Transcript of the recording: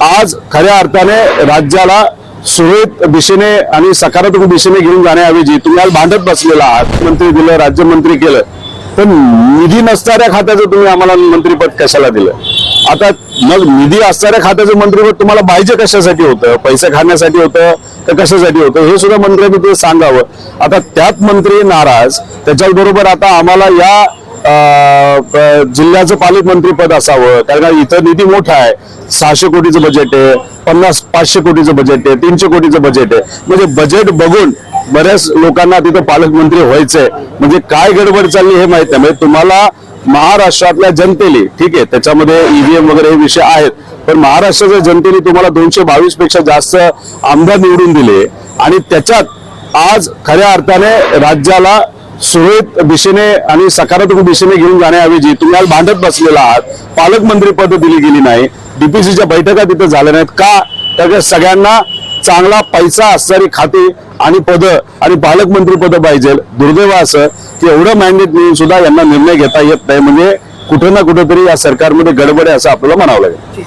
आज खऱ्या अर्थाने राज्याला सुरळीत दिशेने आणि सकारात्मक दिशेने घेऊन जाण्याऐवजी तुम्ही आज भांडत बसलेला आहात। मंत्री दिलं, राज्यमंत्री केलं, तर निधी नसणाऱ्या खात्याचं तुम्ही आम्हाला मंत्रीपद कशाला दिलं? आता मग निधी असणाऱ्या खात्याचं मंत्रीपद तुम्हाला पाहिजे कशासाठी होतं? पैसे खाण्यासाठी होतं का कशासाठी होतं? हे सुद्धा मंत्र्यांनी ते सांगावं। आता त्यात मंत्री नाराज, त्याच्याबरोबर आता आम्हाला या जिल्ह्याचं पालकमंत्री पद असावं, कारण इथं निधी मोठा आहे, 600 कोटीचं बजेट आहे, 500 कोटीचं बजेट आहे, 300 कोटीचं बजेट आहे। म्हणजे बजेट बघून बऱ्याच लोकांना तिथं पालकमंत्री व्हायचंय, म्हणजे काय गडबड चालली हे माहित नाही। म्हणजे तुम्हाला महाराष्ट्रातल्या जनतेने, ठीक आहे त्याच्यामध्ये ईव्हीएम वगैरे हे विषय आहेत, पण महाराष्ट्राच्या जनतेने तुम्हाला 222 पेक्षा जास्त आमदार निवडून दिले आणि त्याच्यात आज खऱ्या अर्थाने राज्याला सुरळीत दिशेने आणि सकारात्मक दिशेने घेऊन जाण्याऐवजी तुम्ही आज भांडत बसलेला आहात। पालकमंत्री पद दिली गेली नाही, डीपीसीच्या बैठका तिथे झाल्या नाहीत का? तर सगळ्यांना चांगला पैसा असणारी खाती आणि पद आणि पालकमंत्री पद पाहिजे। दुर्दैव असं की एवढं मॅन्डेट मिळून सुद्धा यांना निर्णय घेता येत नाही, म्हणजे कुठे ना कुठेतरी या सरकारमध्ये गडबड आहे असं आपल्याला म्हणावं लागेल।